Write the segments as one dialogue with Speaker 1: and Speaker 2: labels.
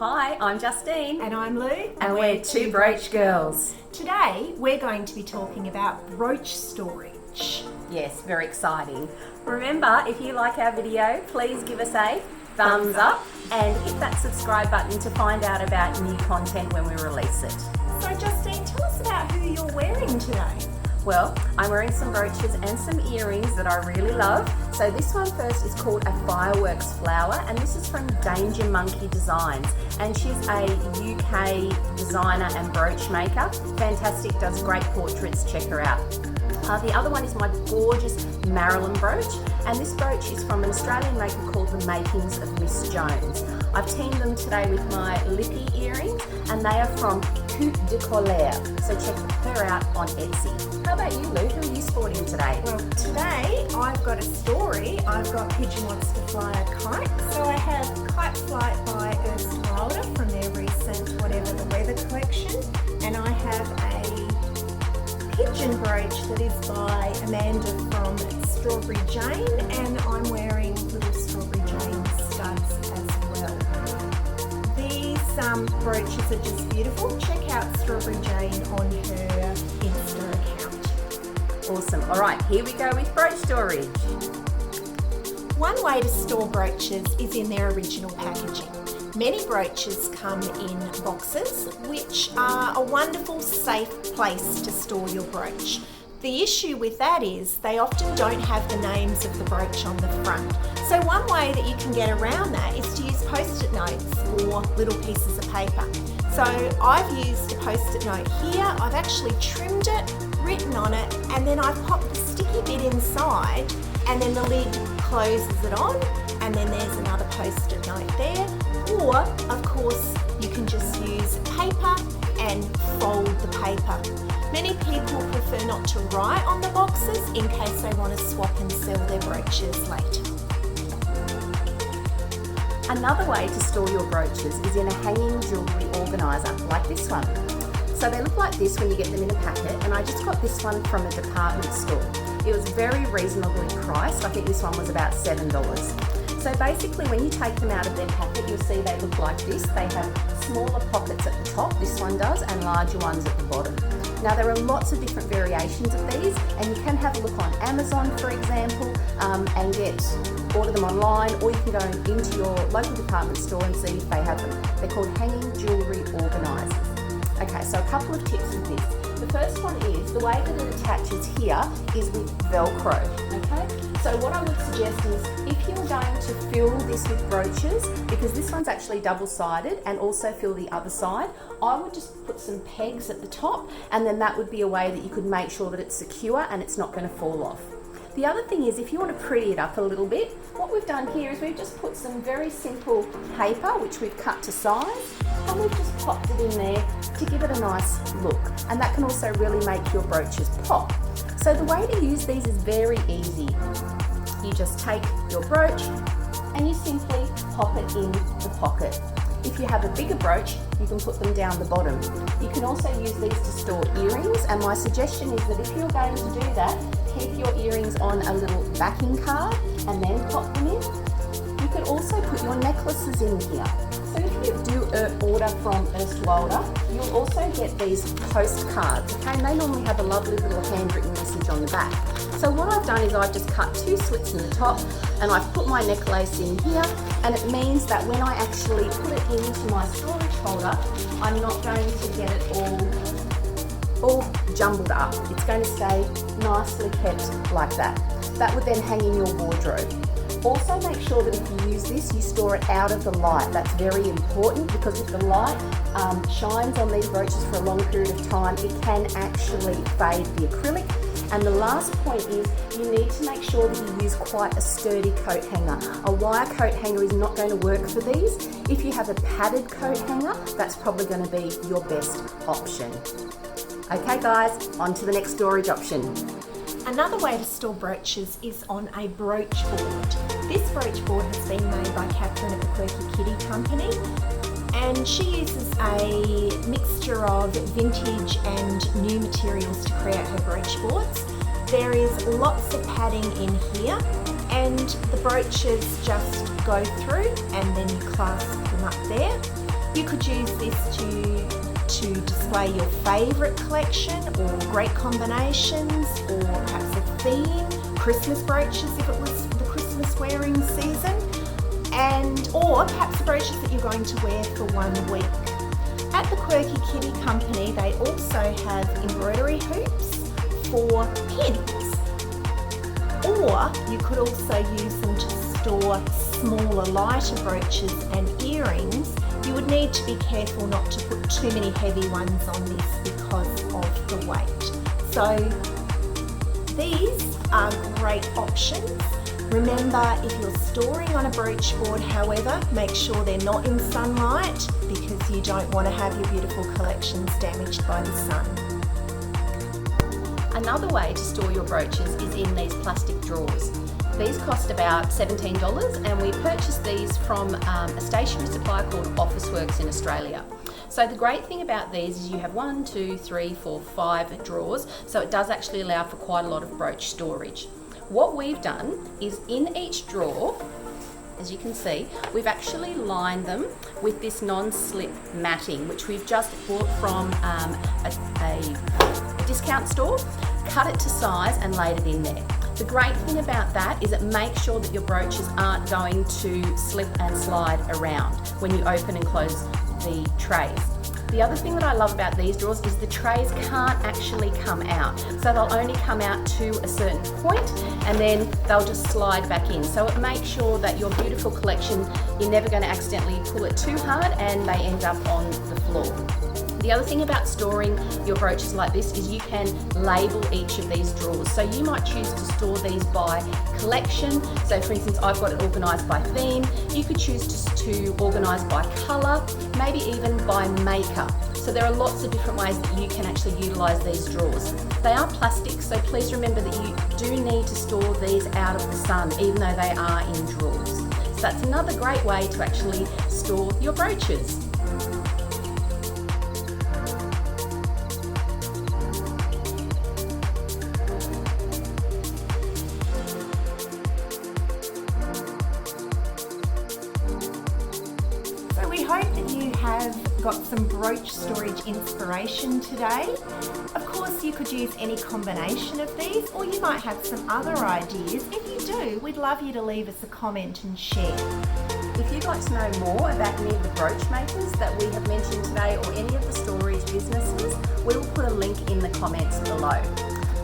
Speaker 1: Hi, I'm Justine.
Speaker 2: And I'm Lou.
Speaker 1: And we're Two Brooch Girls.
Speaker 2: Today we're going to be talking about brooch storage.
Speaker 1: Yes, very exciting. Remember, if you like our video, please give us a thumbs up and hit that subscribe button to find out about new content when we release it.
Speaker 2: So Justine, tell us about who you're wearing today.
Speaker 1: Well, I'm wearing some brooches and some earrings that I really love. So this one first is called a fireworks flower, and this is from Danger Monkey Designs, and she's a UK designer and brooch maker. Fantastic, does great portraits, check her out. The other one is my gorgeous Marilyn brooch, and this brooch is from an Australian maker called The Makings of Miss Jones. I've teamed them today with my Lippy earrings, and they are from Coupe de Colère, so check her out on Etsy. How about you, Lou? Who are you sporting today?
Speaker 2: Well, today I've got a story. I've got Pigeon Wants to Fly a Kite. So I have Kite Flight by Ernst Wilder from their recent Whatever the Weather collection, and I have a pigeon brooch that is by Amanda from Strawberry Jane, and I'm wearing little Strawberry Jane studs as well. These brooches are just beautiful. Check out Strawberry Jane on her Insta account.
Speaker 1: Awesome. All right, here we go with brooch storage.
Speaker 2: One way to store brooches is in their original packaging. Many brooches come in boxes, which are a wonderful, safe place to store your brooch. The issue with that is they often don't have the names of the brooch on the front. So one way that you can get around that is to use post-it notes or little pieces of paper. So I've used a post-it note here, I've actually trimmed it, written on it, and then I've popped the sticky bit inside, and then the lid closes it on, and then there's another post-it note there. Or, of course, you can just use paper and fold the paper. Many people prefer not to write on the boxes in case they want to swap and sell their brooches later.
Speaker 1: Another way to store your brooches is in a hanging jewellery organiser, like this one. So they look like this when you get them in a packet, and I just got this one from a department store. It was very reasonably priced. I think this one was about $7. So basically when you take them out of their packet, you'll see they look like this. They have smaller pockets at the top, this one does, and larger ones at the bottom. Now there are lots of different variations of these, and you can have a look on Amazon, for example, and order them online, or you can go into your local department store and see if they have them. They're called hanging jewellery organisers. Okay, so a couple of tips with this. The first one is, the way that it attaches here is with Velcro, okay? So what I would suggest is, if you're going to fill this with brooches, because this one's actually double-sided and also fill the other side, I would just put some pegs at the top, and then that would be a way that you could make sure that it's secure and it's not going to fall off. The other thing is, if you want to pretty it up a little bit, what we've done here is we've just put some very simple paper, which we've cut to size, and we've just popped it in there to give it a nice look. And that can also really make your brooches pop. So the way to use these is very easy. You just take your brooch and you simply pop it in the pocket. If you have a bigger brooch, you can put them down the bottom. You can also use these to store earrings, and my suggestion is that if you're going to do that, keep your earrings on a little backing card and then pop them in. You could also put your necklaces in here. So if you do order from Ernst Wilder, you'll also get these postcards, okay? And they normally have a lovely little handwritten message on the back. So what I've done is I've just cut 2 slits in the top, and I've put my necklace in here, and it means that when I actually put it into my storage holder, I'm not going to get it all jumbled up. It's going to stay nicely kept like that. That would then hang in your wardrobe. Also make sure that if you use this, you store it out of the light. That's very important, because if the light shines on these brooches for a long period of time, it can actually fade the acrylic. And the last point is, you need to make sure that you use quite a sturdy coat hanger. A wire coat hanger is not going to work for these. If you have a padded coat hanger, that's probably going to be your best option. Okay guys, on to the next storage option.
Speaker 2: Another way to store brooches is on a brooch board. This brooch board has been made by Catherine at the Quirky Kitty Company, and she uses a mixture of vintage and new materials to create her brooch boards. There is lots of padding in here, and the brooches just go through and then you clasp them up there. You could use this to display your favourite collection or great combinations, or perhaps a theme, Christmas brooches if it was the Christmas wearing season, or perhaps brooches that you're going to wear for 1 week. At the Quirky Kitty Company, they also have embroidery hoops for pins, or you could also use them to store smaller, lighter brooches and earrings. You would need to be careful not to put too many heavy ones on this because of the weight. So these are great options. Remember, if you're storing on a brooch board, however, make sure they're not in sunlight because you don't want to have your beautiful collections damaged by the sun.
Speaker 1: Another way to store your brooches is in these plastic drawers. These cost about $17, and we purchased these from a stationery supplier called Officeworks in Australia. So the great thing about these is you have 1, 2, 3, 4, 5 drawers, so it does actually allow for quite a lot of brooch storage. What we've done is in each drawer, as you can see, we've actually lined them with this non-slip matting, which we've just bought from a discount store, cut it to size and laid it in there. The great thing about that is it makes sure that your brooches aren't going to slip and slide around when you open and close the trays. The other thing that I love about these drawers is the trays can't actually come out. So they'll only come out to a certain point and then they'll just slide back in. So it makes sure that your beautiful collection, you're never going to accidentally pull it too hard and they end up on the floor. The other thing about storing your brooches like this is you can label each of these drawers. So you might choose to store these by collection. So for instance, I've got it organised by theme. You could choose to organise by colour, maybe even by maker. So there are lots of different ways that you can actually utilise these drawers. They are plastic, so please remember that you do need to store these out of the sun, even though they are in drawers. So that's another great way to actually store your brooches.
Speaker 2: We hope that you have got some brooch storage inspiration today. Of course, you could use any combination of these, or you might have some other ideas. If you do, we'd love you to leave us a comment and share.
Speaker 1: If you'd like to know more about any of the brooch makers that we have mentioned today or any of the storage businesses, we will put a link in the comments below.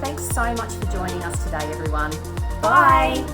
Speaker 1: Thanks so much for joining us today, everyone.
Speaker 2: Bye.